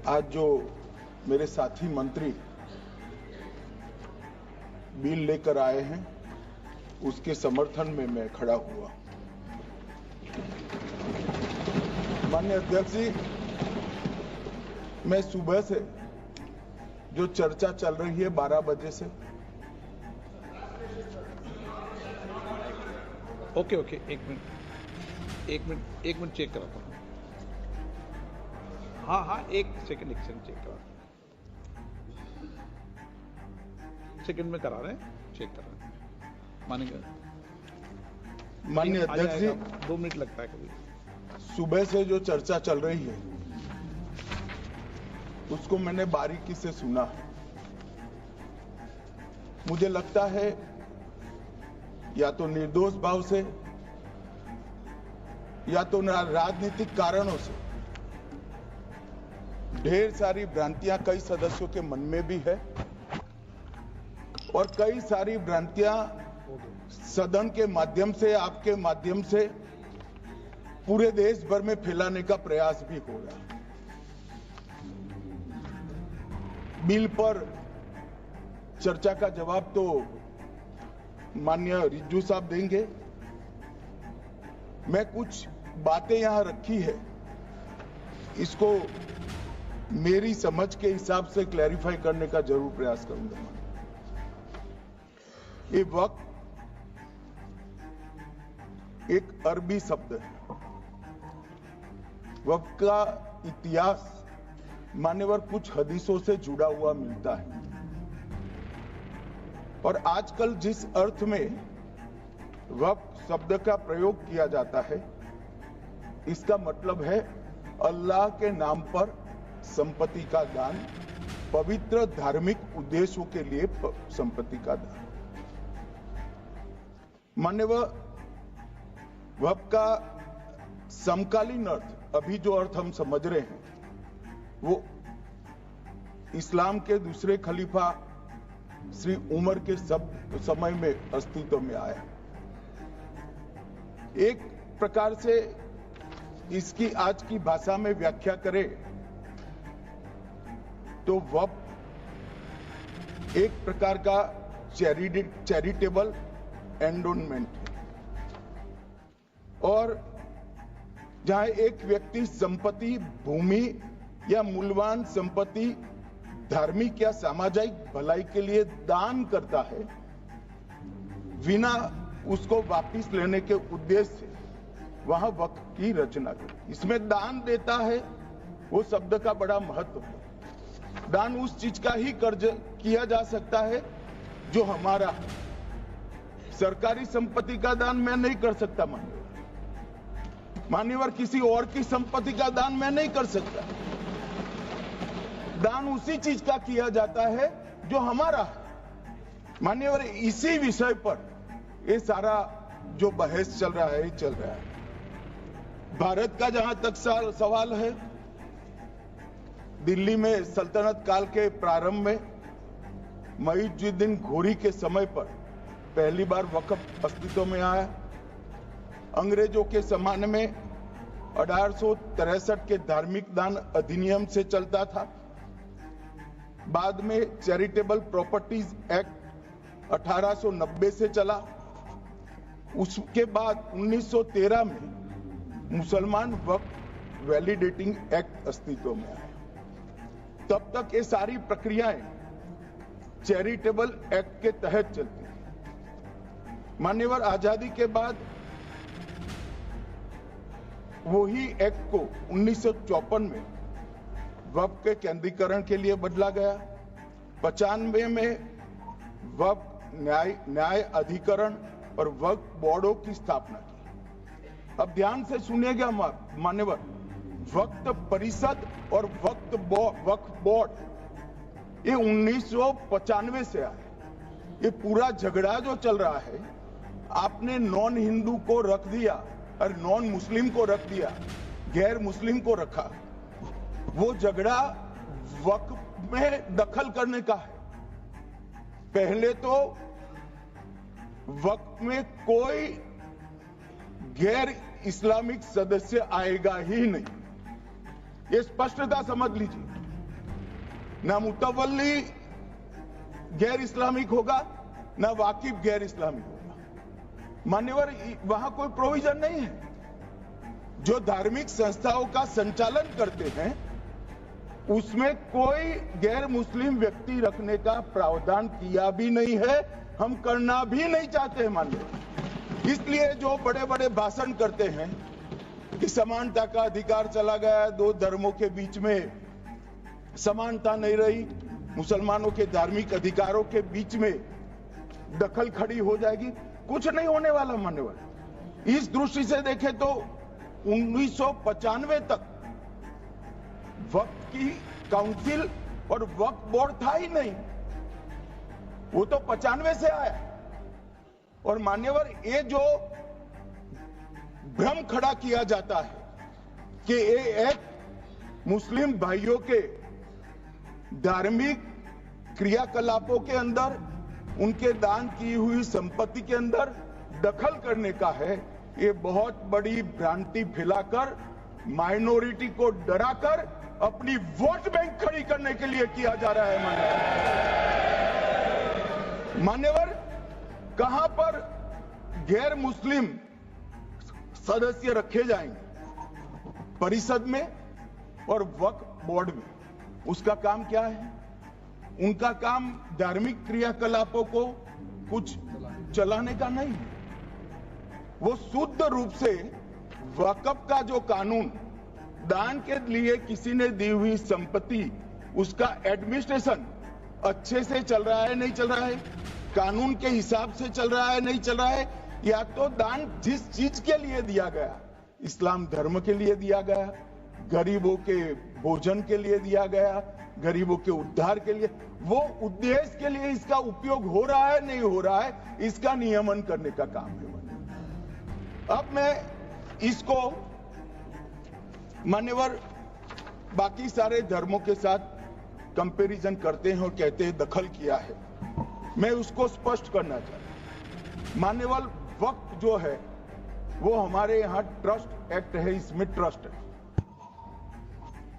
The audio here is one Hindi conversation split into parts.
आज जो मेरे साथी मंत्री बिल लेकर आए हैं उसके समर्थन में मैं खड़ा हुआ। माननीय अध्यक्ष जी, मैं सुबह से जो चर्चा चल रही है 12 बजे से। ओके एक मिनट चेक कराता हूँ। हाँ एक सेकंड चेक करा, सेकंड में करा रहे हैं, चेक कर रहे हैं। मानेंगे माननीय अध्यक्ष जी, 2 मिनट लगता है कभी। सुबह से जो चर्चा चल रही है उसको मैंने बारीकी से सुना। मुझे लगता है या तो निर्दोष भाव से या तो राजनीतिक कारणों से ढेर सारी भ्रांतियां कई सदस्यों के मन में भी है और कई सारी भ्रांतियां सदन के माध्यम से, आपके माध्यम से पूरे देश भर में फैलाने का प्रयास भी हो रहा है। बिल पर चर्चा का जवाब तो माननीय रिज्जू साहब देंगे। मैं कुछ बातें यहां रखी है, इसको मेरी समझ के हिसाब से क्लैरिफाई करने का जरूर प्रयास करूंगा। ये वक्त एक अरबी शब्द है। वक्त का इतिहास मान्यवर कुछ हदीसों से जुड़ा हुआ मिलता है और आजकल जिस अर्थ में वक्त शब्द का प्रयोग किया जाता है, इसका मतलब है अल्लाह के नाम पर संपत्ति का दान, पवित्र धार्मिक उद्देश्यों के लिए संपत्ति का दान। मान्यवर वक्त का समकालीन अर्थ, अभी जो अर्थ हम समझ रहे हैं, वो इस्लाम के दूसरे खलीफा श्री उमर के समय में अस्तित्व में आया। एक प्रकार से इसकी आज की भाषा में व्याख्या करें तो वक़्फ एक प्रकार का चैरिटेबल एंडोनमेंट है और जहां एक व्यक्ति संपत्ति, भूमि या मूल्यवान संपत्ति धार्मिक या सामाजिक भलाई के लिए दान करता है बिना उसको वापस लेने के उद्देश्य से, वहां वक्फ की रचना करें। इसमें दान देता है, वो शब्द का बड़ा महत्व है। दान उस चीज का ही कर्ज किया जा सकता है जो हमारा है। सरकारी संपत्ति का दान मैं नहीं कर सकता मान्यवर, किसी और की संपत्ति का दान मैं नहीं कर सकता। दान उसी चीज का किया जाता है जो हमारा है। मान्यवर, इसी विषय पर ये सारा जो बहस चल रहा है, चल रहा है। भारत का जहां तक सवाल है, दिल्ली में सल्तनत काल के प्रारंभ में मुइज़ुद्दीन घोरी के समय पर पहली बार वक्फ अस्तित्व में आया। अंग्रेजों के जमाने में 1863 के धार्मिक दान अधिनियम से चलता था। बाद में चैरिटेबल प्रॉपर्टीज एक्ट 1890 से चला। उसके बाद 1913 में मुसलमान वक्फ वैलिडेटिंग एक्ट अस्तित्व में आया। तब तक ये सारी प्रक्रियाएं चैरिटेबल एक्ट के तहत चलती थी। मान्यवर, आजादी के बाद वही एक्ट को 1954 में वक्फ के केंद्रीकरण के लिए बदला गया। 95 में वक्फ न्याय अधिकरण और वक्फ बोर्डों की स्थापना की। अब ध्यान से सुनिएगा मान्यवर, वक्फ परिषद और वक्फ बोर्ड ये 1995 से आए। ये पूरा झगड़ा जो चल रहा है, आपने नॉन हिंदू को रख दिया और नॉन मुस्लिम को रख दिया, गैर मुस्लिम को रखा। वो झगड़ा वक्फ में दखल करने का है। पहले तो वक्फ में कोई गैर इस्लामिक सदस्य आएगा ही नहीं, ये स्पष्टता समझ लीजिए। ना मुतवल्ली गैर इस्लामिक होगा, ना वाकिफ गैर इस्लामिक होगा। मान्यवर, वहां कोई प्रोविजन नहीं है। जो धार्मिक संस्थाओं का संचालन करते हैं उसमें कोई गैर मुस्लिम व्यक्ति रखने का प्रावधान किया भी नहीं है, हम करना भी नहीं चाहते हैं मान्यवर। इसलिए जो बड़े बड़े भाषण करते हैं कि समानता का अधिकार चला गया, दो धर्मों के बीच में समानता नहीं रही, मुसलमानों के धार्मिक अधिकारों के बीच में दखल खड़ी हो जाएगी, कुछ नहीं होने वाला मान्यवर। इस दृष्टि से देखें तो 1995 तक वक्फ की काउंसिल और वक्फ बोर्ड था ही नहीं, वो तो 95 से आया। और मान्यवर, ये जो भ्रम खड़ा किया जाता है कि ये एक मुस्लिम भाइयों के धार्मिक क्रियाकलापों के अंदर, उनके दान की हुई संपत्ति के अंदर दखल करने का है, ये बहुत बड़ी भ्रांति फैलाकर माइनॉरिटी को डराकर अपनी वोट बैंक खड़ी करने के लिए किया जा रहा है मान्यवर। कहां पर गैर मुस्लिम सदस्य रखे जाएंगे? परिषद में और वक्फ बोर्ड में। उसका काम क्या है? उनका काम धार्मिक क्रियाकलापों को कुछ चलाने का नहीं है। वो शुद्ध रूप से वक्फ का जो कानून, दान के लिए किसी ने दी हुई संपत्ति, उसका एडमिनिस्ट्रेशन अच्छे से चल रहा है नहीं चल रहा है, कानून के हिसाब से चल रहा है नहीं चल रहा है, या तो दान जिस चीज के लिए दिया गया, इस्लाम धर्म के लिए दिया गया, गरीबों के भोजन के लिए दिया गया, गरीबों के उद्धार के लिए, वो उद्देश्य के लिए इसका उपयोग हो रहा है नहीं हो रहा है, इसका नियमन करने का काम है। अब मैं इसको मान्यवर बाकी सारे धर्मों के साथ कंपैरिजन करते हैं और कहते हैं दखल किया है। मैं उसको स्पष्ट करना चाहता हूं। मान्यवर, वक्त जो है वो हमारे यहां ट्रस्ट एक्ट है, इसमें ट्रस्ट है।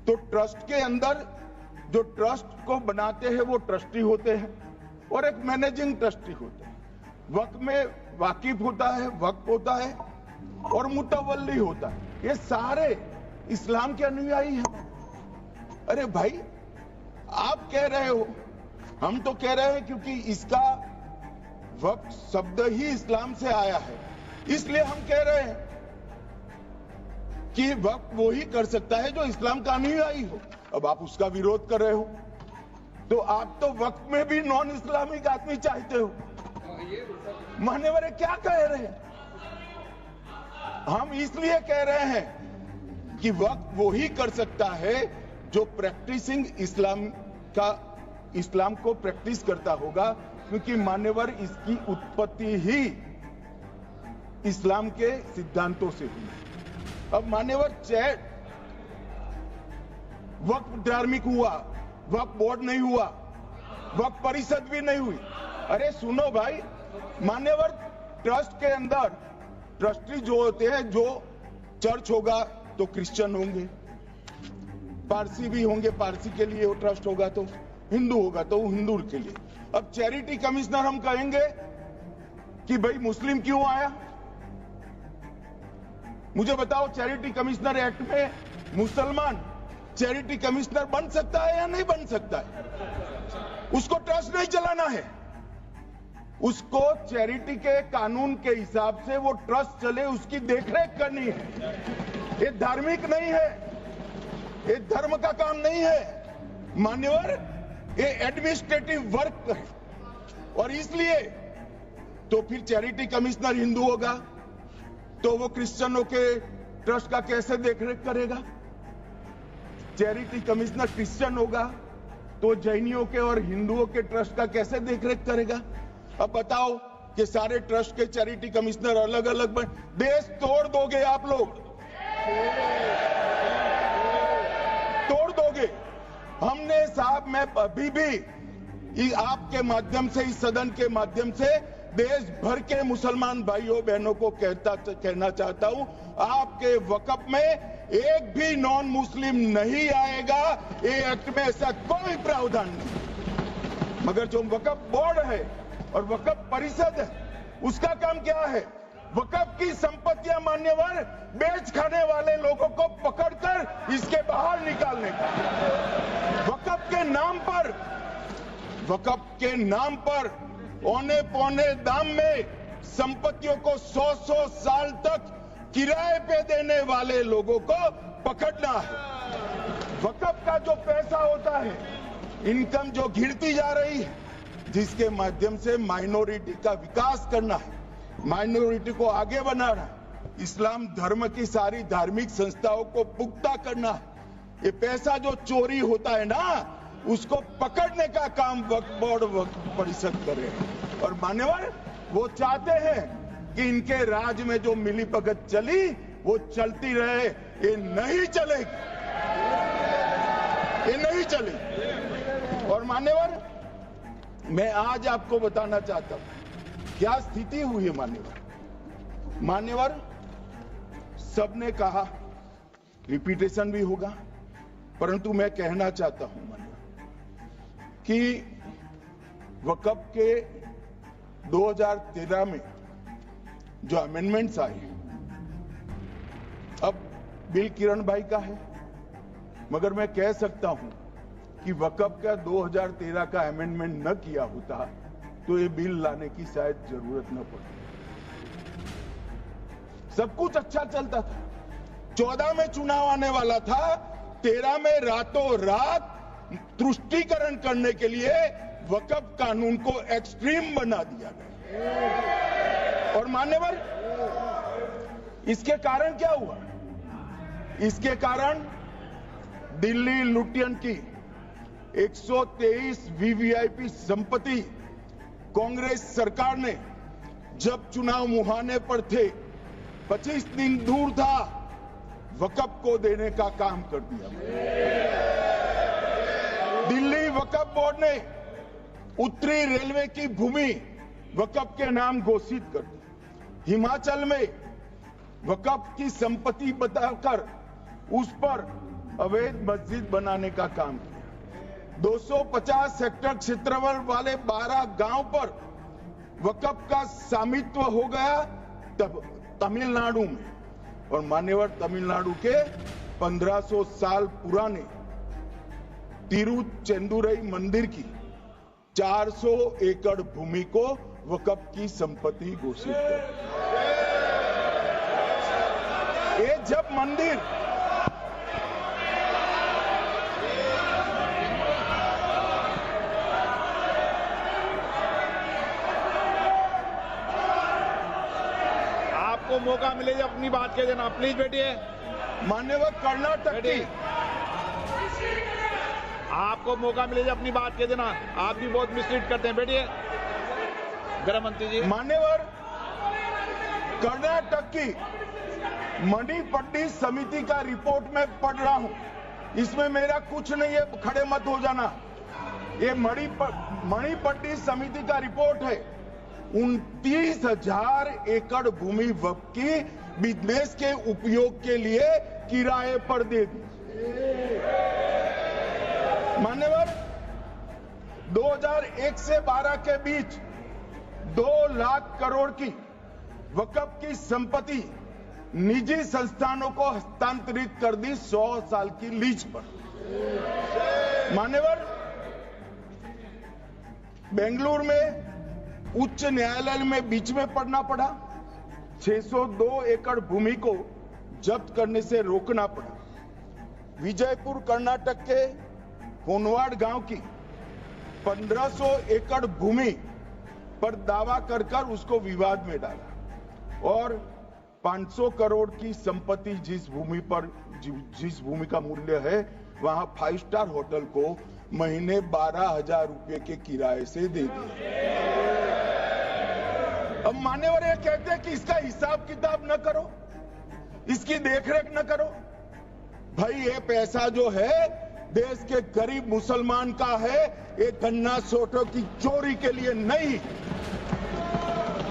तो ट्रस्ट के अंदर जो ट्रस्ट को बनाते हैं वो ट्रस्टी होते हैं और एक मैनेजिंग ट्रस्टी होते हैं। वक्त में वाकिफ होता है, वक्त होता है और मुतवल्ली होता है। ये सारे इस्लाम के अनुयायी हैं। अरे भाई, आप कह रहे हो, हम तो कह रहे हैं क्योंकि इसका वक्त शब्द ही इस्लाम से आया है, इसलिए हम कह रहे हैं कि वक्त वो ही कर सकता है जो इस्लाम का अनुयायी हो। अब आप उसका विरोध कर रहे हो, तो आप तो वक्त में भी नॉन इस्लामिक आदमी चाहते हो। मान्यवर, क्या कह रहे हैं? हम इसलिए कह रहे हैं कि वक्त वो ही कर सकता है जो प्रैक्टिसिंग इस्लाम को प्रैक्टिस करता होगा, क्योंकि मान्यवर इसकी उत्पत्ति ही इस्लाम के सिद्धांतों से हुई। अब मान्यवर, वक्फ धार्मिक हुआ, वक्फ बोर्ड नहीं हुआ, वक्फ परिषद भी नहीं हुई। अरे सुनो भाई, मान्यवर, ट्रस्ट के अंदर ट्रस्टी जो होते हैं, जो चर्च होगा तो क्रिश्चियन होंगे, पारसी भी होंगे, पारसी के लिए वो ट्रस्ट होगा, तो हिंदू होगा तो हिंदू के लिए। अब चैरिटी कमिश्नर हम कहेंगे कि भाई मुस्लिम क्यों आया? मुझे बताओ, चैरिटी कमिश्नर एक्ट में मुसलमान चैरिटी कमिश्नर बन सकता है या नहीं बन सकता है? उसको ट्रस्ट नहीं चलाना है, उसको चैरिटी के कानून के हिसाब से वो ट्रस्ट चले, उसकी देखरेख करनी है। ये धार्मिक नहीं है, ये धर्म का काम नहीं है मान्यवर, ये एडमिनिस्ट्रेटिव वर्क है। और इसलिए तो फिर चैरिटी कमिश्नर हिंदू होगा तो वो क्रिश्चियनों के ट्रस्ट का कैसे देखरेख करेगा? चैरिटी कमिश्नर क्रिश्चियन होगा तो जैनियों के और हिंदुओं के ट्रस्ट का कैसे देखरेख करेगा? अब बताओ कि सारे ट्रस्ट के चैरिटी कमिश्नर अलग अलग बन, देश तोड़ दोगे आप लोग, तोड़ दोगे। हमने साहब, मैं अभी भी आपके माध्यम से, इस सदन के माध्यम से देश भर के मुसलमान भाइयों बहनों को कहना चाहता हूं, आपके वक्फ में एक भी नॉन मुस्लिम नहीं आएगा। ये एक्ट में ऐसा कोई प्रावधान नहीं। मगर जो वक्फ बोर्ड है और वक्फ परिषद है, उसका काम क्या है? वक्फ की संपत्तियां मान्यवर बेच खाने वाले लोगों को पकड़कर इसके बाहर निकालने का। वक्फ के नाम पर औने पौने दाम में संपत्तियों को 100 साल तक किराए पे देने वाले लोगों को पकड़ना है। वक्फ का जो पैसा होता है, इनकम जो गिरती जा रही है, जिसके माध्यम से माइनॉरिटी का विकास करना है, माइनॉरिटी को आगे बढ़ाना है, इस्लाम धर्म की सारी धार्मिक संस्थाओं को पुख्ता करना है। ये पैसा जो चोरी होता है ना, उसको पकड़ने का काम वक्फ बोर्ड वक्फ परिषद करे। और मान्यवर वो चाहते हैं कि इनके राज में जो मिलीभगत चली वो चलती रहे। ये नहीं चलेगी, ये नहीं चलेगी। और मान्यवर मैं आज आपको बताना चाहता हूं क्या स्थिति हुई है। मान्यवर सबने कहा, रिपीटेशन भी होगा, परंतु मैं कहना चाहता हूं मान्यवर कि वक्फ के 2013 में जो अमेंडमेंट्स आए, अब बिल किरण भाई का है, मगर मैं कह सकता हूं कि वक्फ का 2013 का अमेंडमेंट न किया होता तो ये बिल लाने की शायद जरूरत न पड़ती। सब कुछ अच्छा चलता था। 14 में चुनाव आने वाला था, 13 में रातों रात तुष्टीकरण करने के लिए वक्फ कानून को एक्सट्रीम बना दिया गया। और मान्यवर इसके कारण क्या हुआ? इसके कारण दिल्ली लुटियन की 123 वीवीआईपी संपत्ति कांग्रेस सरकार ने जब चुनाव मुहाने पर थे, 25 दिन दूर था, वक्फ को देने का काम कर दिया। दिल्ली वक्फ बोर्ड ने उत्तरी रेलवे की भूमि वक्फ के नाम घोषित कर दी। हिमाचल में वक्फ की संपत्ति बताकर उस पर अवैध मस्जिद बनाने का काम किया। 250 हेक्टेयर क्षेत्रफल वाले 12 गांव पर वक्फ का स्वामित्व हो गया तब तमिलनाडु में। और मान्यवर तमिलनाडु के 1500 साल पुराने तिरुचेंदुरई मंदिर की 400 एकड़ भूमि को वक्फ की संपत्ति घोषित कर। ये जब मंदिर आपको मौका मिले जब अपनी बात कह देना, प्लीज बैठिए। मान्यवर कर्नाटक की, आपको मौका मिले जब अपनी बात कह देना। आप भी बहुत मिसलीड करते हैं, बैठिए। गृह मंत्री जी। मान्यवर कर्नाटक की मणिपट्टी समिति का रिपोर्ट में पढ़ रहा हूं, इसमें मेरा कुछ नहीं है, खड़े मत हो जाना। ये मणिपट्टी समिति का रिपोर्ट है। 29,000 एकड़ भूमि वक्फ की बिजनेस के उपयोग के लिए किराए पर दे दी। मान्यवर 2001 से 12 के बीच 2 लाख करोड़ की वक्फ की संपत्ति निजी संस्थानों को हस्तांतरित कर दी 100 साल की लीज पर। मान्यवर बेंगलुरु में उच्च न्यायालय में बीच में पढ़ना पड़ा, 602 एकड़ भूमि को जब्त करने से रोकना पड़ा। विजयपुर कर्नाटक के होनवाड़ गांव की 1500 एकड़ भूमि पर दावा कर उसको विवाद में डाला और 500 करोड़ की संपत्ति जिस भूमि का मूल्य है वहां 5 स्टार होटल को महीने 12,000 रुपए के किराए से दे दिया। अब मान्यवर ये कहते हैं कि इसका हिसाब किताब न करो, इसकी देखरेख न करो। भाई ये पैसा जो है देश के गरीब मुसलमान का है, ये गन्ना सोटों की चोरी के लिए नहीं।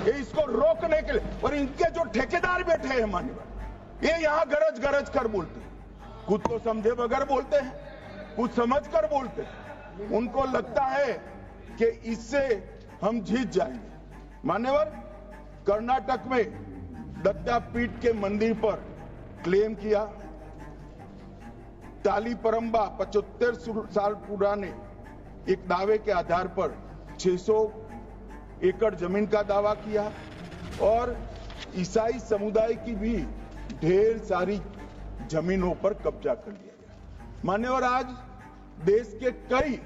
ये इसको रोकने के लिए। और इनके जो ठेकेदार बैठे हैं मान्यवर, ये यहाँ गरज गरज कर बोलते हैं, कुछ तो समझे बगैर बोलते हैं, कुछ समझ कर बोलते हैं। उनको लगता है कि इससे हम जीत जाएंगे। मान्यवर, कर्नाटक में दत्तापीठ के मंदिर पर क्लेम किया, तालीपरंबा 75 साल पुराने एक दावे के आधार पर 600 एकड़ जमीन का दावा किया और ईसाई समुदाय की भी ढेर सारी जमीनों पर कब्जा कर लिया गया। मान्यवर, आज देश के कई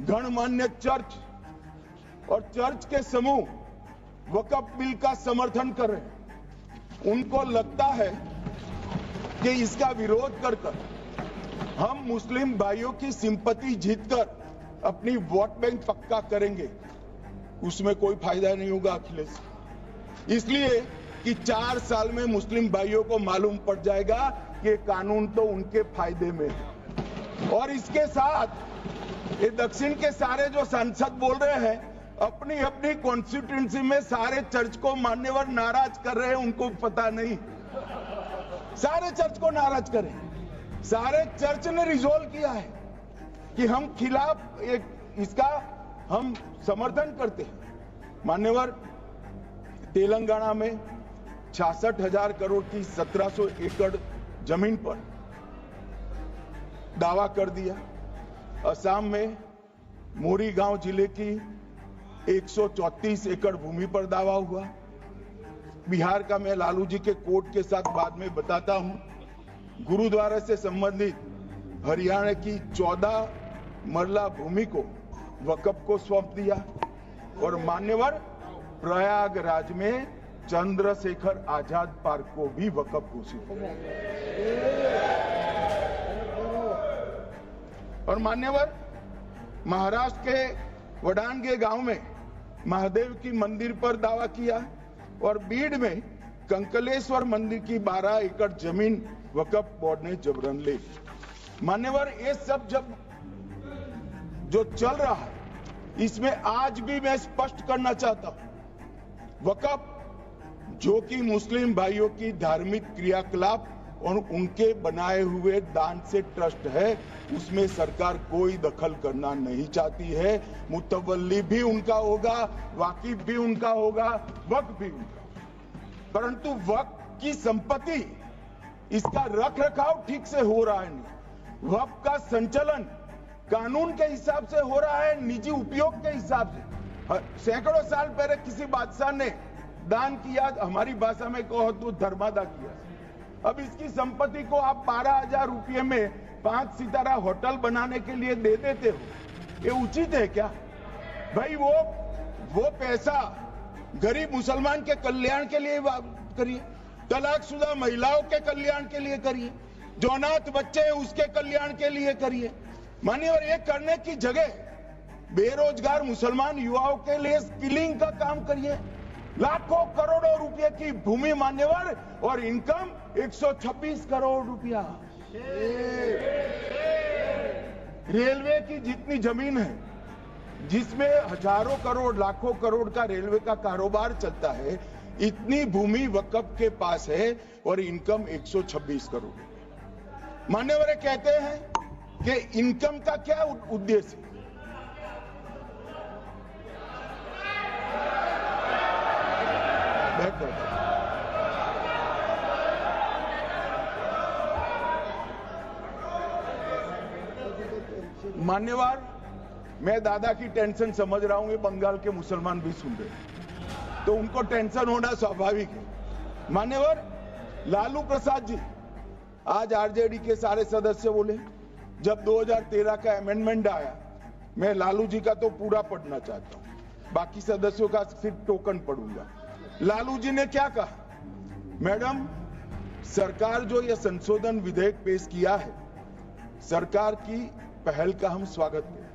गणमान्य चर्च और चर्च के समूह वक्फ बिल का समर्थन कर रहे हैं। उनको लगता है कि इसका विरोध कर हम मुस्लिम भाइयों की सिंपैथी जीतकर अपनी वोट बैंक पक्का करेंगे, उसमें कोई फायदा नहीं होगा अखिलेश। इसलिए कि 4 साल में मुस्लिम भाइयों को मालूम पड़ जाएगा कि कानून तो उनके फायदे में है। और इसके साथ ये दक्षिण के सारे जो सांसद बोल रहे हैं, अपनी अपनी कॉन्स्टिट्यूएंसी में सारे चर्च को मान्यवर नाराज कर रहे हैं, उनको पता नहीं। सारे चर्च को नाराज करें, सारे चर्च ने रिजोल्व किया है कि हम खिलाफ इसका हम समर्थन करते हैं। मान्यवर, तेलंगाना में 66,000 करोड़ की 1700 एकड़ जमीन पर दावा कर दिया। असम में मोरीगांव जिले की 134 एकड़ भूमि पर दावा हुआ। बिहार का मैं लालू जी के कोर्ट के साथ बाद में बताता हूं। गुरुद्वारा से संबंधित हरियाणा की 14 मरला भूमि को वक्फ को सौंप दिया। और मान्यवर, प्रयागराज में चंद्रशेखर आजाद पार्क को भी वक्फ घोषित किया। और मान्यवर, महाराष्ट्र के वडानगे गांव में महादेव की मंदिर पर दावा किया और बीड में कंकलेश्वर मंदिर की 12 एकड़ जमीन वक्फ बोर्ड ने जबरन ले ली। मान्यवर, ये सब जब जो चल रहा है, इसमें आज भी मैं स्पष्ट करना चाहता हूं, वक्फ जो कि मुस्लिम भाइयों की धार्मिक क्रियाकलाप और उनके बनाए हुए दान से ट्रस्ट है, उसमें सरकार कोई दखल करना नहीं चाहती है। मुतवल्ली भी उनका होगा, वाकिफ भी उनका होगा, वक्फ भी उनका होगा। परंतु वक्फ की संपत्ति, इसका रख रखाव ठीक से हो रहा है नहीं। वक्फ का संचालन कानून के हिसाब से हो रहा है, निजी उपयोग के हिसाब से। सैकड़ों साल पहले किसी बादशाह ने दान किया, हमारी भाषा में कहो तो धर्मादा किया। अब इसकी संपत्ति को आप 12,000 रुपये में 5 सितारा होटल बनाने के लिए दे देते हो, ये उचित है क्या भाई? वो पैसा गरीब मुसलमान के कल्याण के लिए करिए, तलाकशुदा महिलाओं के कल्याण के लिए करिए, जो अनाथ बच्चे हैं उसके कल्याण के लिए करिए। मान्यवर, ये करने की जगह बेरोजगार मुसलमान युवाओं के लिए स्किलिंग का काम करिए। लाखों करोड़ों रुपए की भूमि मान्यवर, और इनकम 126 करोड़ रुपया। रेलवे की जितनी जमीन है, जिसमें हजारों करोड़ लाखों करोड़ का रेलवे का कारोबार चलता है, इतनी भूमि वक्फ के पास है और इनकम 126 करोड़। मान्यवर कहते हैं कि इनकम का क्या उद्देश्य है? मान्यवर, मैं दादा की टेंशन समझ रहा हूं, ये बंगाल के मुसलमान भी सुन रहे हैं, तो उनको टेंशन होना स्वाभाविक है। मान्यवर, लालू प्रसाद जी, आज आरजेडी के सारे सदस्य बोले, जब 2013 का अमेंडमेंट आया, मैं लालू जी का तो पूरा पढ़ना चाहता हूं, बाकी सदस्यों का सिर्फ टोकन पढ़ूंगा। लालू जी ने क्या कहा? मैडम, सरकार जो यह संशोधन विधेयक पेश किया है, सरकार की पहल का हम स्वागत करें।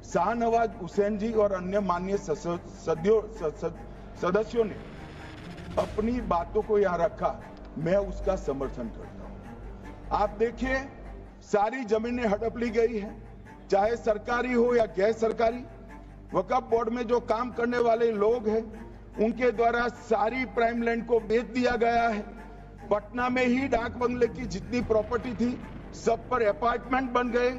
शाहनवाज हुसैन जी और अन्य माननीय सदस्यों ने अपनी बातों को यहां रखा, मैं उसका समर्थन करता हूं। आप देखिए, सारी जमीनें हड़प ली गई है, चाहे सरकारी हो या गैर सरकारी। वक्फ बोर्ड में जो काम करने वाले लोग हैं, उनके द्वारा सारी प्राइम लैंड को बेच दिया गया है। पटना में ही डाक बंगले की जितनी प्रॉपर्टी थी सब पर अपार्टमेंट बन गए।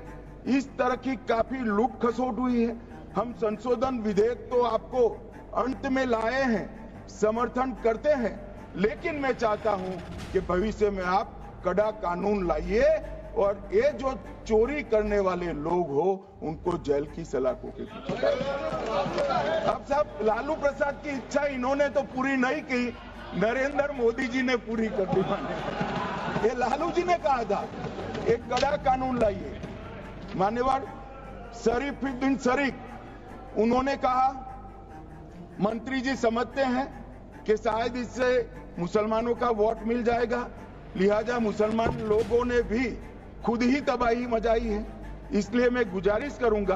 इस तरह की काफी लूट खसोट हुई है। हम संशोधन विधेयक तो आपको अंत में लाए हैं, समर्थन करते हैं, लेकिन मैं चाहता हूं कि भविष्य में आप कड़ा कानून लाइए और ये जो चोरी करने वाले लोग हो उनको जेल की सलाखों के पीछे। अब साहब, लालू प्रसाद की इच्छा इन्होंने तो पूरी नहीं की, नरेंद्र मोदी जी ने पूरी कर दी। ये लालू जी ने कहा था एक कड़ा कानून लाइए। मान्यवर शरीफुद्दीन शरीफ उन्होंने कहा मंत्री जी समझते हैं कि शायद इससे मुसलमानों का वोट मिल जाएगा, लिहाजा मुसलमान लोगों ने भी खुद ही तबाही मचाई है, इसलिए मैं गुजारिश करूंगा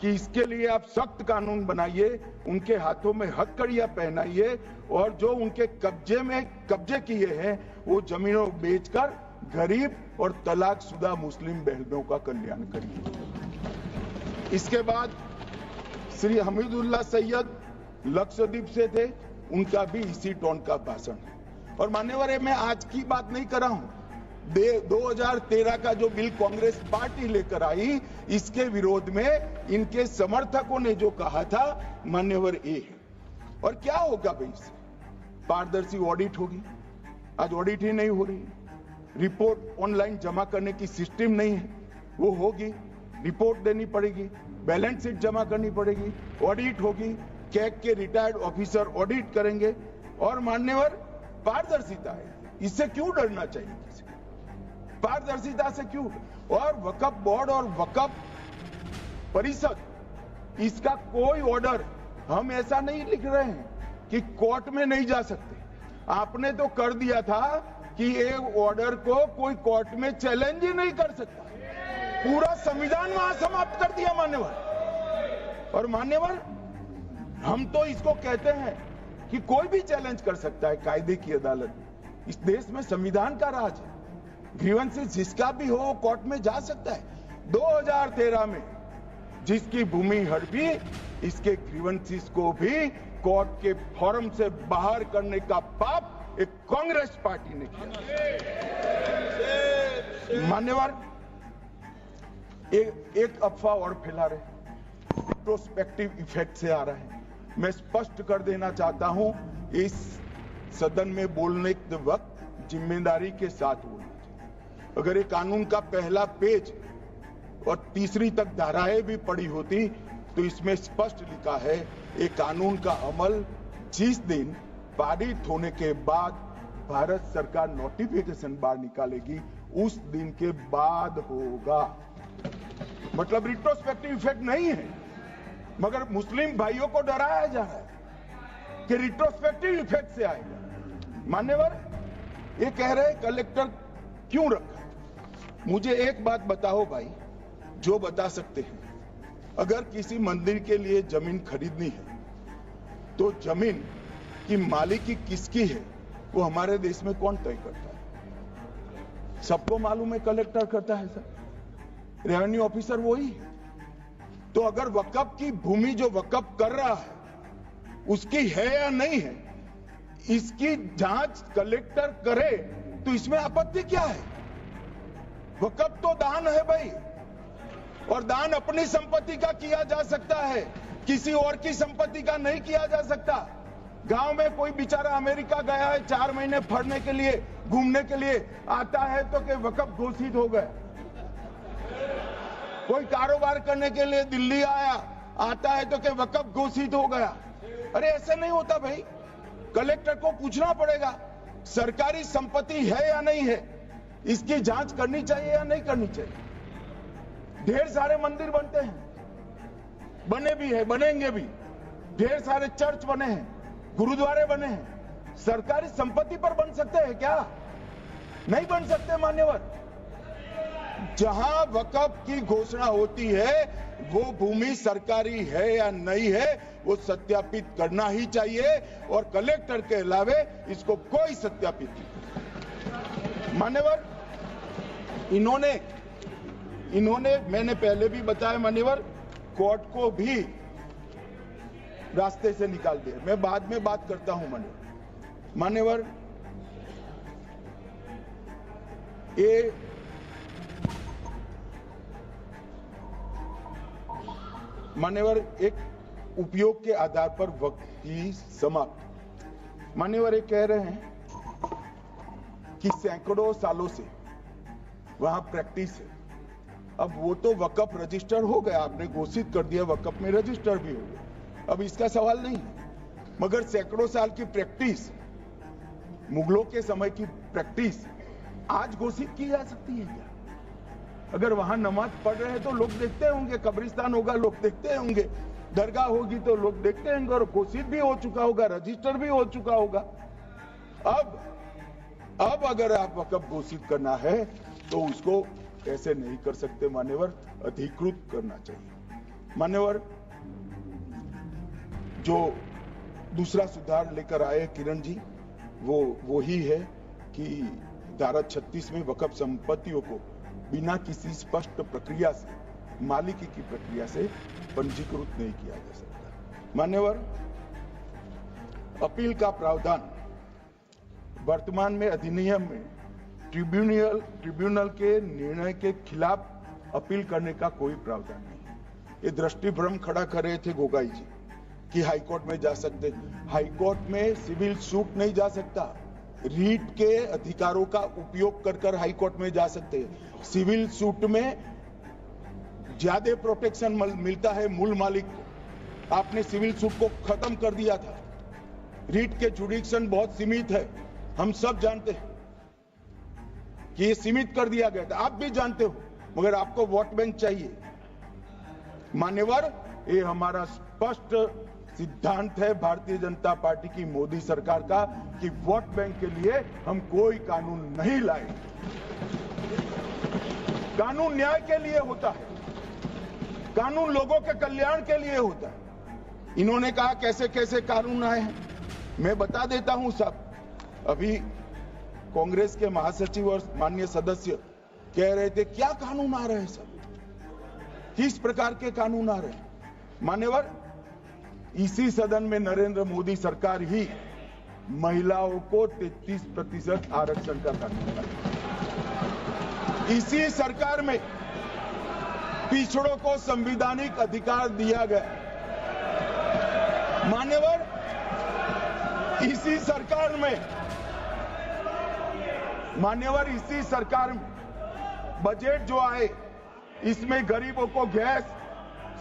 कि इसके लिए आप सख्त कानून बनाइए, उनके हाथों में हथकड़ियां पहनाइए और जो उनके कब्जे किए हैं वो जमीनों बेचकर गरीब और तलाकशुदा मुस्लिम बहनों का कल्याण करिए। इसके बाद श्री हमीदुल्लाह सैयद लक्षद्वीप से थे, उनका भी इसी टोन का भाषण है। और मान्यवर, मैं आज की बात नहीं कर रहा हूं, 2013 का जो बिल कांग्रेस पार्टी लेकर आई, इसके विरोध में इनके समर्थकों ने जो कहा था मान्यवर ये है। और क्या होगा भाई इससे? पारदर्शी ऑडिट होगी, आज ऑडिट ही नहीं हो रही। रिपोर्ट ऑनलाइन जमा करने की सिस्टम नहीं है, वो होगी, रिपोर्ट देनी पड़ेगी, बैलेंस शीट जमा करनी पड़ेगी, ऑडिट होगी, कैग के रिटायर्ड ऑफिसर ऑडिट करेंगे और मान्यवर पारदर्शिता है, इससे क्यों डरना चाहिए? पारदर्शिता से क्यों? और वक्फ बोर्ड और वक्फ परिषद, इसका कोई ऑर्डर हम ऐसा नहीं लिख रहे हैं कि कोर्ट में नहीं जा सकते। आपने तो कर दिया था कि एक ऑर्डर को कोई कोर्ट में चैलेंज ही नहीं कर सकता, पूरा संविधान वहां समाप्त कर दिया मान्यवर। और मान्यवर, हम तो इसको कहते हैं कि कोई भी चैलेंज कर सकता है कायदे की अदालत में। इस देश में संविधान का राज है, ग्रीवेंसेस जिसका भी हो कोर्ट में जा सकता है। 2013 में जिसकी भूमि हड़पी, इसके ग्रीवेंसेस को भी कोर्ट के फोरम से बाहर करने का पाप एक कांग्रेस पार्टी ने किया। मान्यवर, एक अफवाह और फैला रहे, रिट्रोस्पेक्टिव इफेक्ट से आ रहा है। मैं स्पष्ट कर देना चाहता हूं, इस सदन में बोलने के वक्त जिम्मेदारी के साथ बोलना चाहिए। अगर ये कानून का पहला पेज और तीसरी तक धाराएं भी पड़ी होती तो इसमें स्पष्ट लिखा है ये कानून का अमल जिस दिन पारित होने के बाद भारत सरकार नोटिफिकेशन बाहर निकालेगी उस दिन के बाद होगा। मतलब रिट्रोस्पेक्टिव इफेक्ट नहीं है, मगर मुस्लिम भाइयों को डराया जा रहा है कि रिट्रोस्पेक्टिव इफेक्ट से आएगा। मान्यवर, ये कह रहे हैं कलेक्टर क्यों रखा? मुझे एक बात बताओ भाई, जो बता सकते हैं, अगर किसी मंदिर के लिए जमीन खरीदनी है तो जमीन की मालिकी किसकी है वो हमारे देश में कौन तय करता है? सबको मालूम है, कलेक्टर करता है सर, रेवेन्यू ऑफिसर वही है। तो अगर वक्फ की भूमि जो वक्फ कर रहा है उसकी है या नहीं है, इसकी जांच कलेक्टर करे तो इसमें आपत्ति क्या है? वक्फ तो दान है भाई, और दान अपनी संपत्ति का किया जा सकता है, किसी और की संपत्ति का नहीं किया जा सकता। गांव में कोई बेचारा अमेरिका गया है 4 महीने पढ़ने के लिए, घूमने के लिए आता है तो कि वक्फ घोषित हो गए। कोई कारोबार करने के लिए दिल्ली आया, आता है तो कि वक्फ घोषित हो गया। अरे ऐसे नहीं होता भाई, कलेक्टर को पूछना पड़ेगा सरकारी संपत्ति है या नहीं है, इसकी जांच करनी चाहिए या नहीं करनी चाहिए। ढेर सारे मंदिर बनते हैं, बने भी है, बनेंगे भी, ढेर सारे चर्च बने हैं, गुरुद्वारे बने हैं, सरकारी संपत्ति पर बन सकते हैं क्या? नहीं बन सकते मान्यवर। जहां वक्फ की घोषणा होती है वो भूमि सरकारी है या नहीं है वो सत्यापित करना ही चाहिए, और कलेक्टर के अलावे इसको कोई सत्यापित नहीं। मान्यवर, इन्होंने मैंने पहले भी बताया मान्यवर, कोर्ट को भी रास्ते से निकाल दिया। मैं बाद में बात करता हूं मान्यवर, ये मान्यवर एक उपयोग के आधार पर वक्त की समाप्त। मान्यवर ये कह रहे हैं कि सैकड़ों सालों से वहां प्रैक्टिस है। अब वो तो वक्फ रजिस्टर हो गया, आपने घोषित कर दिया, वक्फ में रजिस्टर भी हो गया, अब इसका सवाल नहीं है। मगर सैकड़ों साल की प्रैक्टिस, मुगलों के समय की प्रैक्टिस आज घोषित की जा सकती है क्या? अगर वहां नमाज पढ़ रहे हैं तो लोग देखते होंगे, कब्रिस्तान होगा लोग देखते होंगे, दरगाह होगी तो लोग देखते होंगे, और घोषित भी हो चुका होगा, रजिस्टर भी हो चुका होगा। अब अगर आप वक्फ घोषित करना है तो उसको ऐसे नहीं कर सकते मान्यवर, अधिकृत करना चाहिए। मान्यवर, जो दूसरा सुधार लेकर आए किरण जी, वो ही है कि धारा 36 में वक्फ संपत्तियों को बिना किसी स्पष्ट प्रक्रिया से, मालिकी की प्रक्रिया से पंजीकृत नहीं किया जा सकता। मान्यवर, अपील का प्रावधान वर्तमान में अधिनियम में ट्रिब्यूनल के निर्णय के खिलाफ अपील करने का कोई प्रावधान नहीं। ये दृष्टि भ्रम खड़ा कर रहे थे गोगाई जी कि हाईकोर्ट में जा सकते। हाईकोर्ट में सिविल सूट नहीं जा सकता, रीट के अधिकारों का उपयोग कर हाईकोर्ट में जा सकते हैं। सिविल सूट में ज्यादा प्रोटेक्शन मिलता है मूल मालिक को। आपने सिविल सूट को खत्म कर दिया था, रीट के जुडिक्शन बहुत सीमित है, हम सब जानते हैं कि ये सीमित कर दिया गया था, आप भी जानते हो, मगर आपको वोट बैंक चाहिए। मान्यवर, ये हमारा स्पष्ट सिद्धांत है भारतीय जनता पार्टी की, मोदी सरकार का, कि वोट बैंक के लिए हम कोई कानून नहीं लाए। कानून न्याय के लिए होता है, कानून लोगों के कल्याण के लिए होता है। इन्होंने कहा कैसे कैसे कानून आए हैं, मैं बता देता हूं सब। अभी कांग्रेस के महासचिव और माननीय सदस्य कह रहे थे क्या कानून आ रहे हैं, सब किस प्रकार के कानून आ रहे हैं। मान्यवर, इसी सदन में नरेंद्र मोदी सरकार ही महिलाओं को 33% आरक्षण का कानून लाई। इसी सरकार में पिछड़ों को संवैधानिक अधिकार दिया गया। मान्यवर, इसी सरकार में बजट जो आए, इसमें गरीबों को गैस,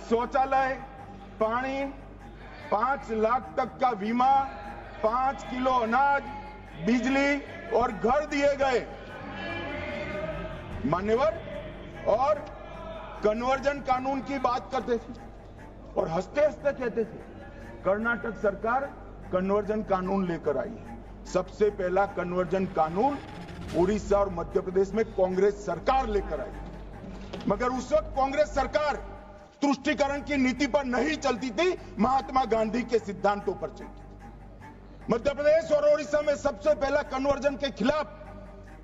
शौचालय, पानी, 5 लाख तक का बीमा, 5 किलो अनाज, बिजली और घर दिए गए। मान्यवर, और कन्वर्जन कानून की बात करते थे और हंसते हंसते कहते थे कर्नाटक सरकार कन्वर्जन कानून लेकर आई है। सबसे पहला कन्वर्जन कानून उड़ीसा और मध्य प्रदेश में कांग्रेस सरकार लेकर आई, मगर उस वक्त कांग्रेस सरकार तुष्टीकरण की नीति पर नहीं चलती थी, महात्मा गांधी के सिद्धांतों पर चलती। मध्य प्रदेश और उड़ीसा में सबसे पहला कन्वर्जन के खिलाफ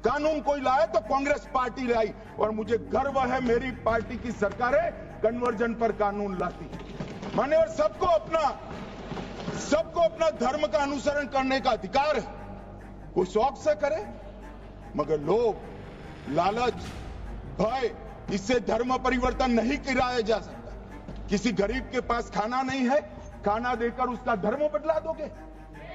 कानून कोई लाया तो कांग्रेस पार्टी लाई, और मुझे गर्व है मेरी पार्टी की सरकारें कन्वर्जन पर कानून लाती। मान्यवर, सबको अपना धर्म का अनुसरण करने का अधिकार है, कोई शौक से करे, मगर लोग लालच, भय, इससे धर्म परिवर्तन नहीं कराया जा सकता। किसी गरीब के पास खाना नहीं है, खाना देकर उसका धर्म बदला दोगे?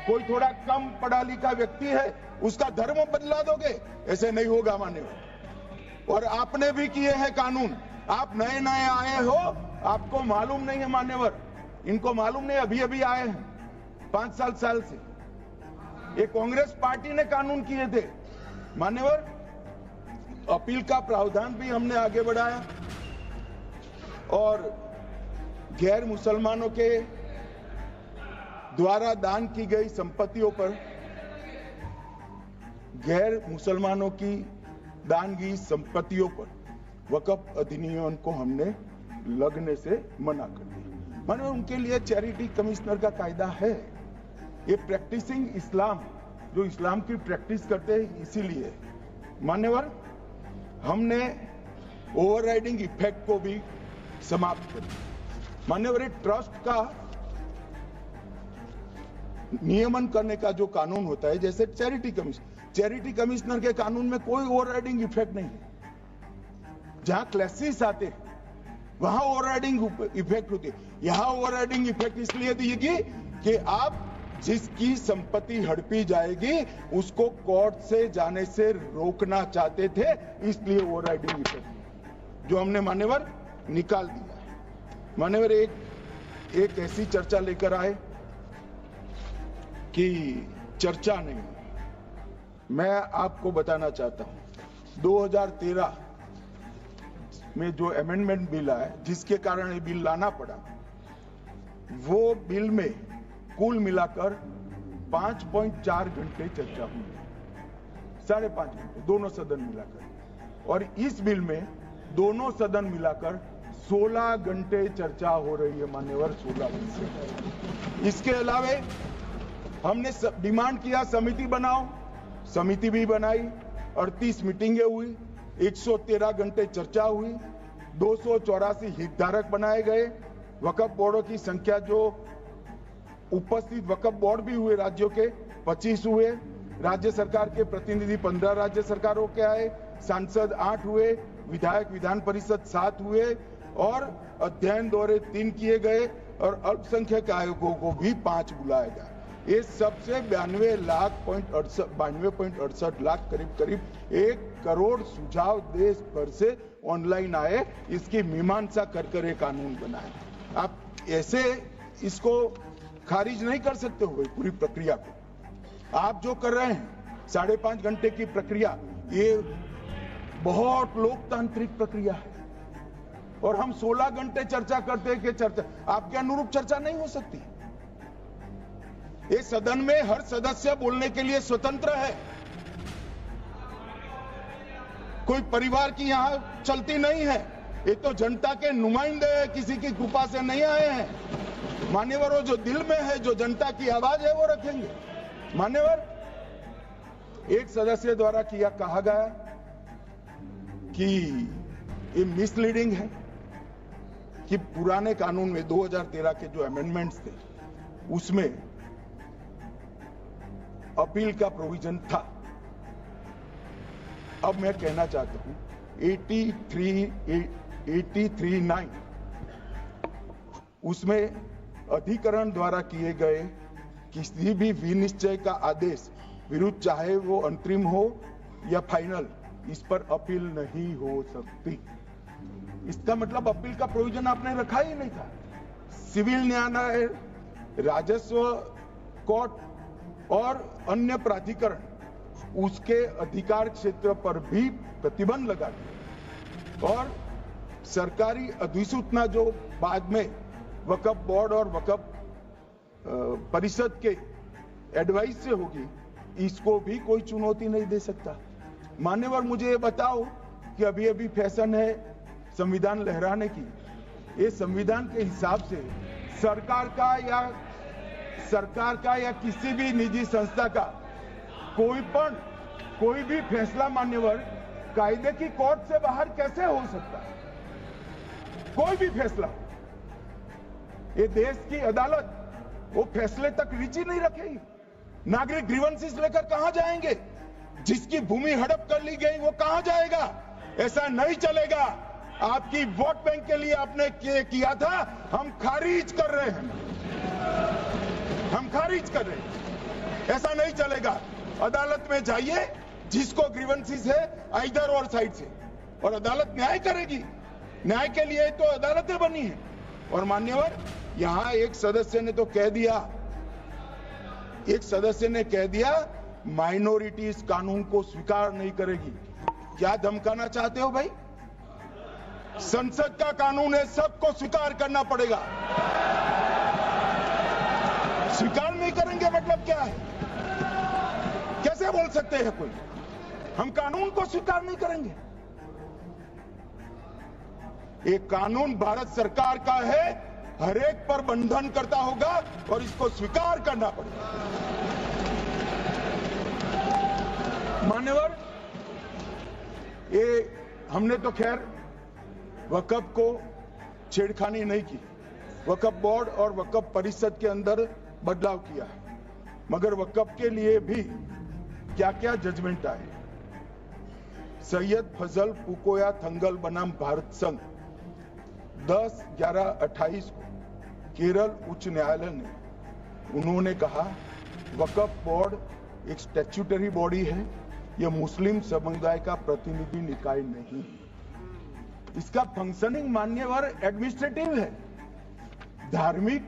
कोई थोड़ा कम पढ़ा लिखा व्यक्ति है, उसका धर्म बदला दोगे? ऐसे नहीं होगा मान्यवर। और आपने भी किए हैं कानून, आप नए नए आए हो, आपको मालूम नहीं है मान्यवर, इनको मालूम नहीं, अभी अभी आए हैं 5 साल से। ये कांग्रेस पार्टी ने कानून किए थे मान्यवर। अपील का प्रावधान भी हमने आगे बढ़ाया, और गैर मुसलमानों के द्वारा दान की गई संपत्तियों पर, गैर मुसलमानों की दान की संपत्तियों पर वक्फ अधिनियम को हमने लगने से मना कर दिया। माने उनके लिए चैरिटी कमिश्नर का कायदा है। ये प्रैक्टिसिंग इस्लाम, जो इस्लाम की प्रैक्टिस करते हैं, इसीलिए मान्यवर हमने ओवरराइडिंग इफेक्ट को भी समाप्त कर दिया। मान्यवर, ट्रस्ट का नियमन करने का जो कानून होता है, जैसे चैरिटी कमिश्नर के कानून में कोई ओवरराइडिंग इफेक्ट नहीं है। जहां क्लासेस आते हैं वहां ओवरराइडिंग इफेक्ट होती है। यहां ओवरराइडिंग इफेक्ट इसलिए देगी कि आप जिसकी संपत्ति हड़पी जाएगी उसको कोर्ट से जाने से रोकना चाहते थे, इसलिए ओवरराइडिंग इफेक्ट जो हमने मान्यवर निकाल दिया है। मान्यवर एक ऐसी चर्चा लेकर आए कि चर्चा नहीं, मैं आपको बताना चाहता हूं 2013 में जो अमेंडमेंट बिल आया जिसके कारण ये बिल लाना पड़ा, वो बिल में कुल मिलाकर 5.4 घंटे चर्चा हुई, 5.5 घंटे दोनों सदन मिलाकर, और इस बिल में दोनों सदन मिलाकर 16 घंटे चर्चा हो रही है मान्यवर, 16 घंटे। इसके अलावे हमने डिमांड किया समिति बनाओ, समिति भी बनाई, 38 मीटिंगें हुई, 113 घंटे चर्चा हुई, 284 हितधारक बनाए गए, वक्फ बोर्डों की संख्या जो उपस्थित वक्फ बोर्ड भी हुए राज्यों के 25 हुए, राज्य सरकार के प्रतिनिधि 15 राज्य सरकारों के आए, सांसद 8 हुए, विधायक विधान परिषद 7 हुए, और अध्ययन दौरे 3 किए गए, और अल्पसंख्यक आयोगों को भी 5 बुलाया गया। ये सबसे 92.68 लाख करीब 1 करोड़ सुझाव देश भर से ऑनलाइन आए, इसकी मीमांसा कर एक कानून बनाए। आप ऐसे इसको खारिज नहीं कर सकते हो पूरी प्रक्रिया को। आप जो कर रहे हैं 5.5 घंटे की प्रक्रिया, ये बहुत लोकतांत्रिक प्रक्रिया है, और हम 16 घंटे चर्चा करते हैं कि चर्चा आपके अनुरूप चर्चा नहीं हो सकती। इस सदन में हर सदस्य बोलने के लिए स्वतंत्र है, कोई परिवार की यहां चलती नहीं है, ये तो जनता के नुमाइंदे हैं, किसी की कृपा से नहीं आए हैं। मान्यवर, जो दिल में है, जो जनता की आवाज है, वो रखेंगे। मान्यवर, एक सदस्य द्वारा कहा गया कि ये मिसलीडिंग है कि पुराने कानून में 2013 के जो अमेंडमेंट्स थे उसमें अपील का प्रोविजन था। अब मैं कहना चाहता हूं 83(9) उसमें अधिकरण द्वारा किए गए किसी भी विनिश्चय का आदेश विरुद्ध, चाहे वो अंतरिम हो या फाइनल, इस पर अपील नहीं हो सकती। इसका मतलब अपील का प्रोविजन आपने रखा ही नहीं था। सिविल न्यायालय, राजस्व कोर्ट और अन्य प्राधिकरण उसके अधिकार क्षेत्र पर भी प्रतिबंध लगा दिया, और सरकारी अधिसूचना जो बाद में वक्फ बोर्ड और वक्फ परिषद के एडवाइस से होगी, इसको भी कोई चुनौती नहीं दे सकता। मान्यवर, मुझे ये बताओ कि अभी अभी फैशन है संविधान लहराने की, ये संविधान के हिसाब से सरकार का या किसी भी निजी संस्था का कोई भी फैसला मान्यवर कायदे की कोर्ट से बाहर कैसे हो सकता है? कोई भी फैसला, ये देश की अदालत वो फैसले तक रुचि नहीं रखेगी। नागरिक ग्रीवेंसेस लेकर कहां जाएंगे? जिसकी भूमि हड़प कर ली गई वो कहां जाएगा? ऐसा नहीं चलेगा। आपकी वोट बैंक के लिए आपने किया था, हम खारिज कर रहे हैं, हम खारिज कर रहे हैं। ऐसा नहीं चलेगा। अदालत में जाइए, जिसको ग्रीवेंसेस है इधर और साइड से, और अदालत न्याय करेगी। न्याय के लिए तो अदालतें बनी है। और मान्यवर, यहां एक सदस्य ने तो कह दिया माइनॉरिटी इस कानून को स्वीकार नहीं करेगी। क्या धमकाना चाहते हो भाई? संसद का कानून है, सबको स्वीकार करना पड़ेगा। स्वीकार नहीं करेंगे मतलब क्या है? कैसे बोल सकते हैं कोई? हम कानून को स्वीकार नहीं करेंगे। ये कानून भारत सरकार का है, हर एक पर बंधन करता होगा और इसको स्वीकार करना पड़ेगा। मान्यवर, ये हमने तो खैर वक्फ को छेड़खानी नहीं की, वक्फ बोर्ड और वक्फ परिषद के अंदर बदलाव किया है। मगर वक्फ के लिए भी क्या क्या जजमेंट आए। सैयद फजल पुकोया थंगल बनाम भारत संघ 10/11/28 को केरल उच्च न्यायालय ने उन्होंने कहा वक्फ बोर्ड एक स्टैट्यूटरी बॉडी है, यह मुस्लिम समुदाय का प्रतिनिधि निकाय नहीं, इसका फंक्शनिंग मान्यवर एडमिनिस्ट्रेटिव है। धार्मिक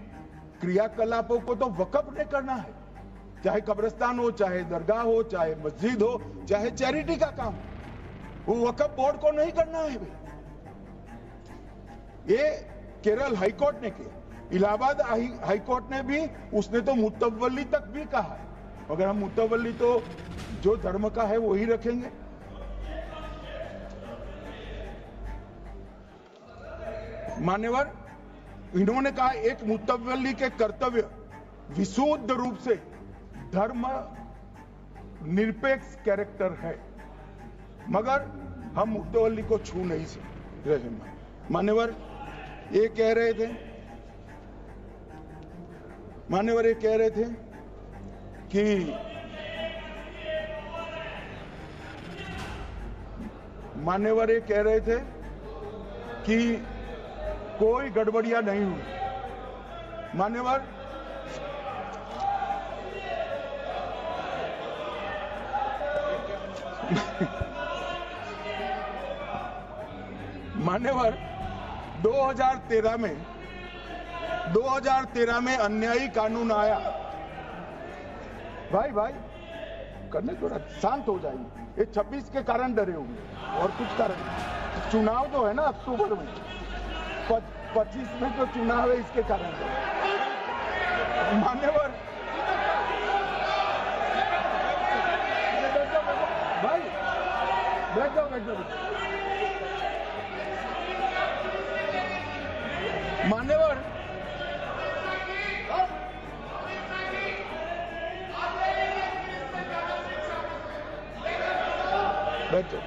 क्रियाकलापों को तो वक्फ ने करना है, चाहे कब्रिस्तान हो, चाहे दरगाह हो, चाहे मस्जिद हो, चाहे चैरिटी का काम, वो वक्फ बोर्ड को नहीं करना है भाई। ये केरल हाईकोर्ट ने किया, इलाहाबाद हाईकोर्ट ने भी, उसने तो मुतवल्ली तक भी कहा है, मगर हम मुतवल्ली तो जो धर्म का है वही रखेंगे। मान्यवर, इन्होंने कहा एक मुतवल्ली के कर्तव्य विशुद्ध रूप से धर्म निरपेक्ष कैरेक्टर है, मगर हम मुतवल्ली को छू नहीं रहे। मान्यवर ये कह रहे थे, मान्यवर ये कह रहे थे कि मान्यवर ये कह रहे थे कि कोई गड़बड़ियां नहीं हुई। मान्यवर मान्यवर 2013 में अन्यायी कानून आया। भाई करने थोड़ा शांत हो जाइए, ये 26 के कारण डरे होंगे और कुछ कारण, चुनाव जो है ना अक्टूबर में, 25 में जो चुनाव है इसके कारण। मान्यवर भाई बैठ जाओ। मान्यवर बैठो।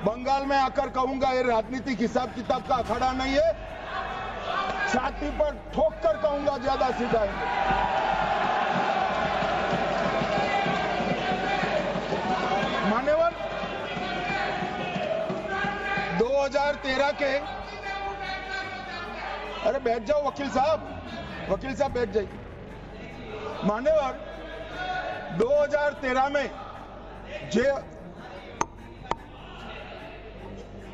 बंगाल में आकर कहूंगा ये राजनीतिक हिसाब किताब का अखाड़ा नहीं है, छाती पर ठोक कर कहूंगा ज्यादा सिखाएंगे। मान्यवर 2013 के, अरे बैठ जाओ वकील साहब बैठ जाइए। मान्यवर 2013 में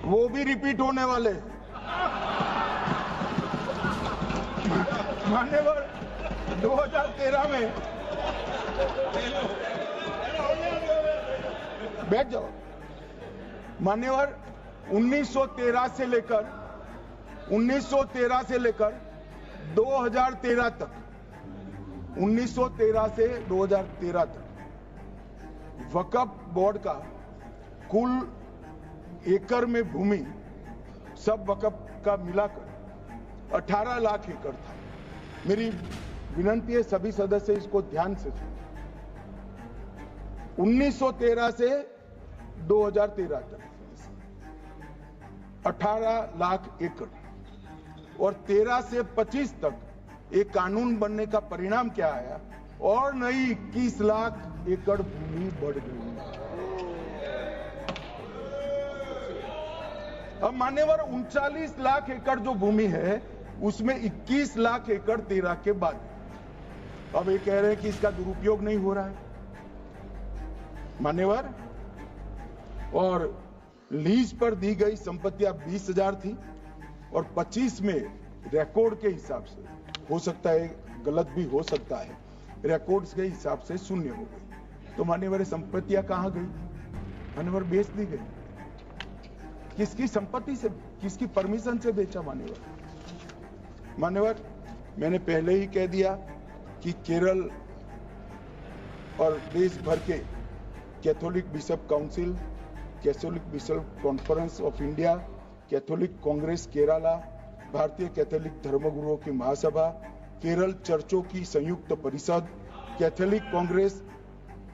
वो भी रिपीट होने वाले। मान्यवर 2013 में बैठ जाओ। मान्यवर 1913 से लेकर 2013 तक 1913 से 2013 तक वक्फ बोर्ड का कुल एकड़ में भूमि सब वक्फ का मिलाकर 18 लाख एकड़ था। मेरी विनंती है सभी सदस्य इसको ध्यान से सुनें। 1913 से 2013 तक 18 लाख एकड़ और 13 से 25 तक एक कानून बनने का परिणाम क्या आया, और नई 21 लाख एकड़ भूमि बढ़ गई। अब मान्यवर 39 लाख एकड़ जो भूमि है उसमें 21 लाख एकड़ 13 के बाद। अब ये कह रहे हैं कि इसका दुरुपयोग नहीं हो रहा है। मान्यवर, और लीज पर दी गई संपत्तियां 20,000 थी और 25 में रिकॉर्ड के हिसाब से, हो सकता है गलत भी हो सकता है, रिकॉर्ड्स के हिसाब से शून्य हो गई। तो मान्यवर संपत्तियां कहां गई? मान्यवर बेच दी गई। किसकी संपत्ति से, किसकी परमिशन से बेचा? मान्यवर मैंने पहले ही कह दिया कि केरल और देश भर के Catholic bishop council, Catholic bishop conference of India, Catholic Congress Kerala, भारतीय कैथोलिक धर्मगुरुओं की महासभा, केरल चर्चों की संयुक्त परिषद, कैथोलिक कांग्रेस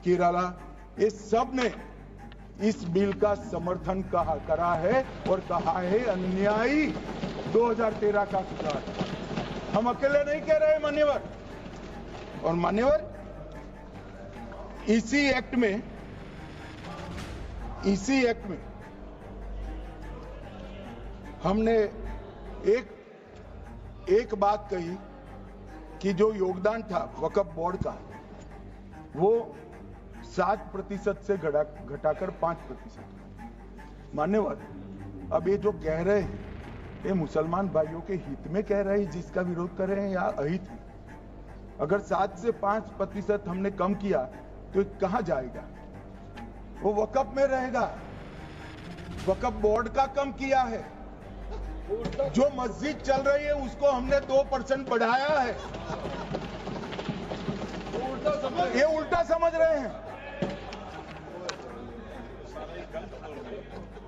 केरला, ये सब ने इस बिल का समर्थन करा है और कहा है अन्यायी 2013 का सुधार। हम अकेले नहीं कह रहे मान्यवर। और मान्यवर इसी एक्ट में हमने एक बात कही कि जो योगदान था वक्फ बोर्ड का वो 7% से घटाकर 5%। मान्यवर, अब ये जो कह रहे हैं ये मुसलमान भाइयों के हित में कह रहे हैं जिसका विरोध कर रहे हैं या अहित में? अगर 7 से 5% हमने कम किया तो कहां जाएगा? वो वक्फ में रहेगा। वक्फ बोर्ड का कम किया है। जो मस्जिद चल रही है उसको हमने 2% बढ़ाया है। ये उल्टा समझ रहे हैं।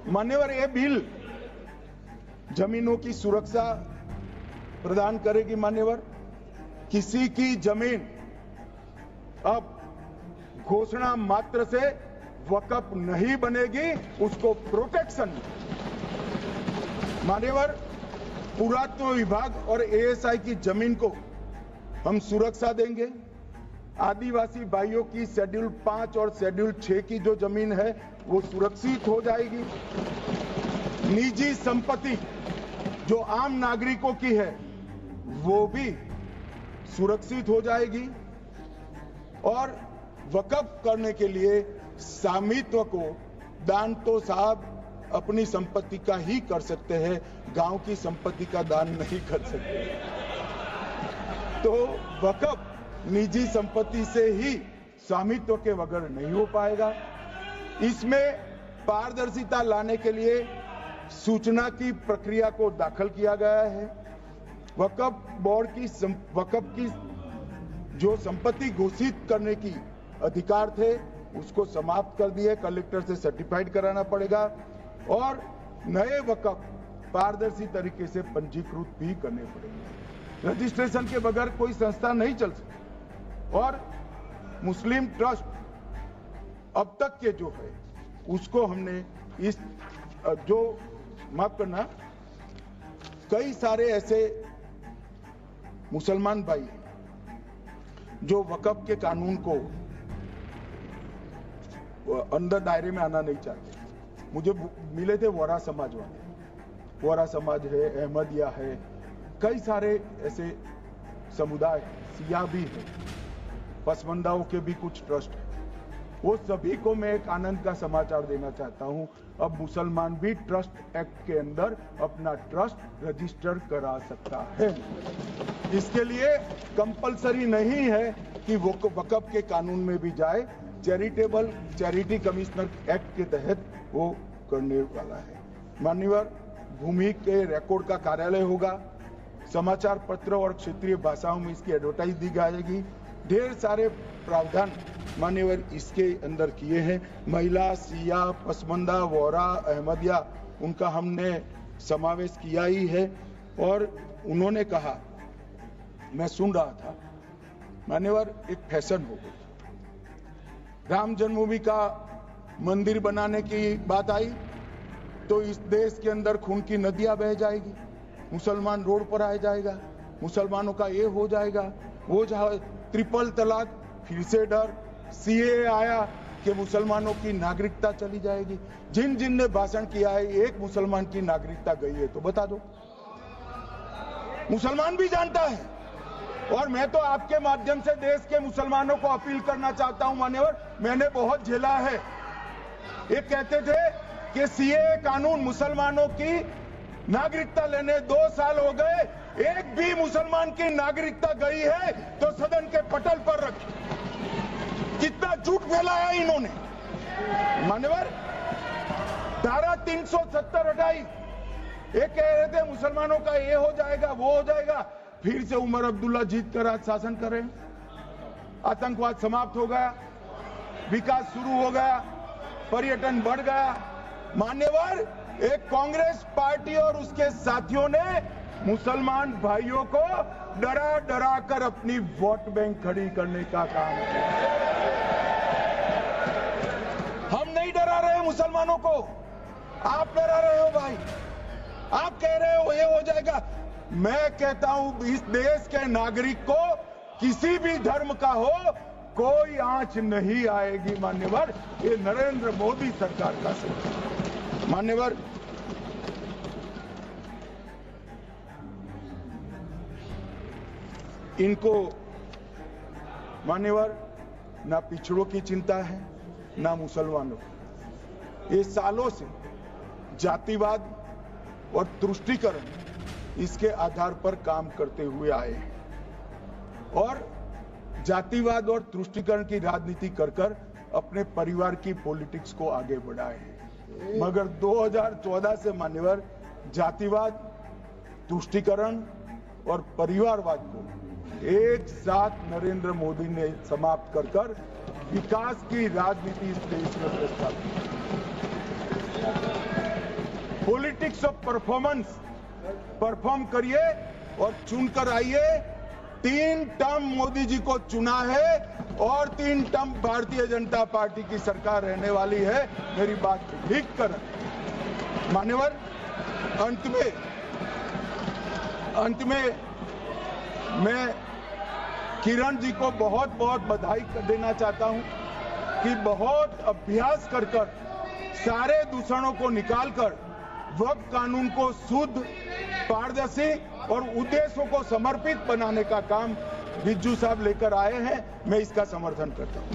मान्यवर, ये बिल जमीनों की सुरक्षा प्रदान करेगी। मान्यवर, किसी की जमीन अब घोषणा मात्र से वक्फ नहीं बनेगी, उसको प्रोटेक्शन। मान्यवर, पुरातत्व विभाग और एएसआई की जमीन को हम सुरक्षा देंगे। आदिवासी भाइयों की शेड्यूल 5 और शेड्यूल 6 की जो जमीन है वो सुरक्षित हो जाएगी। निजी संपत्ति जो आम नागरिकों की है वो भी सुरक्षित हो जाएगी। और वक्फ करने के लिए स्वामित्व को दान तो साहब अपनी संपत्ति का ही कर सकते हैं, गांव की संपत्ति का दान नहीं कर सकते। तो वक्फ निजी संपत्ति से ही स्वामित्व के बगैर नहीं हो पाएगा। इसमें पारदर्शिता लाने के लिए सूचना की प्रक्रिया को दाखिल किया गया है। वक्फ बोर्ड की वक्फ की जो संपत्ति घोषित करने की अधिकार थे उसको समाप्त कर दिए। कलेक्टर से सर्टिफाइड कराना पड़ेगा और नए वक्फ पारदर्शी तरीके से पंजीकृत भी करने पड़ेंगे। रजिस्ट्रेशन के बगैर कोई संस्था नहीं चल सकती। और मुस्लिम ट्रस्ट अब तक के जो है उसको हमने इस जो माफ करना, कई सारे ऐसे मुसलमान भाई जो वक्फ के कानून को अंदर दायरे में आना नहीं चाहते। मुझे मिले थे वोरा समाज वाले, वोरा समाज है, अहमदिया है, कई सारे ऐसे समुदाय, सिया भी है, पसमंदाओं के भी कुछ ट्रस्ट है। वो सभी को मैं एक आनंद का समाचार देना चाहता हूं, अब मुसलमान भी ट्रस्ट एक्ट के अंदर अपना ट्रस्ट रजिस्टर करा सकता है। इसके लिए कंपलसरी नहीं है कि वो वक्फ के कानून में भी जाए, चैरिटी कमिश्नर एक्ट के तहत वो करने वाला है। मान्यवर, भूमि के रिकॉर्ड का कार्यालय होगा, समाचार पत्र और क्षेत्रीय भाषाओं में इसकी एडवर्टाइज दी जाएगी। ढेर सारे प्रावधान मान्यवर इसके अंदर किए हैं। महिला, सिया, पसमंदा, वोरा, अहमदिया, उनका हमने समावेश किया ही है। और उन्होंने कहा, मैं सुन रहा था, मान्यवर एक फैशन हो गई, राम जन्मभूमि का मंदिर बनाने की बात आई तो इस देश के अंदर खून की नदियां बह जाएगी, मुसलमान रोड पर आ जाएगा, मुसलमानों का ये हो जाएगा, वो ट्रिपल तलाक, फिर से डर, सीए आया कि मुसलमानों की नागरिकता चली जाएगी। जिन जिन ने भाषण किया है, एक मुसलमान की नागरिकता गई है तो बता दो। मुसलमान भी जानता है। और मैं तो आपके माध्यम से देश के मुसलमानों को अपील करना चाहता हूं, मान्यवर, मैंने बहुत झेला है। ये कहते थे कि सीए कानून मुसलमानों की नागरिकता लेने 2 साल हो गए, एक भी मुसलमान की नागरिकता गई है तो सदन के पटल पर रखी। कितना झूठ फैलाया इन्होंने। मान्यवर, धारा 370 हटाई, ये कह रहे थे मुसलमानों का ये हो जाएगा, वो हो जाएगा, फिर से उमर अब्दुल्ला जीत कर आज शासन कर रहे हैं। आतंकवाद समाप्त हो गया, विकास शुरू हो गया, पर्यटन बढ़ गया। मान्यवर, एक कांग्रेस पार्टी और उसके साथियों ने मुसलमान भाइयों को डरा डरा कर अपनी वोट बैंक खड़ी करने का काम किया। हम नहीं डरा रहे मुसलमानों को, आप डरा रहे हो भाई। आप कह रहे हो ये हो जाएगा। मैं कहता हूं इस देश के नागरिक को किसी भी धर्म का हो, कोई आंच नहीं आएगी मान्यवर। ये नरेंद्र मोदी सरकार का सरकार। मान्यवर, इनको मान्यवर ना पिछड़ों की चिंता है ना मुसलमानों की। ये सालों से जातिवाद और तुष्टीकरण इसके आधार पर काम करते हुए आए हैं और जातिवाद और तुष्टीकरण की राजनीति कर अपने परिवार की पॉलिटिक्स को आगे बढ़ाए हैं। मगर 2014 से मान्यवर जातिवाद, तुष्टीकरण और परिवारवाद को एक साथ नरेंद्र मोदी ने समाप्त कर विकास की राजनीति इस देश में प्रस्तावित की। पॉलिटिक्स ऑफ परफॉर्मेंस, परफॉर्म करिए और चुनकर आइए। 3 टर्म मोदी जी को चुना है और 3 टर्म भारतीय जनता पार्टी की सरकार रहने वाली है। मेरी बात ठीक कर मान्यवर, अंत में मैं किरण जी को बहुत बहुत बधाई देना चाहता हूं कि बहुत अभ्यास कर सारे दूषणों को निकालकर वक्फ कानून को शुद्ध, पारदर्शी और उद्देश्यों को समर्पित बनाने का काम बिज्जू साहब लेकर आए हैं। मैं इसका समर्थन करता हूं।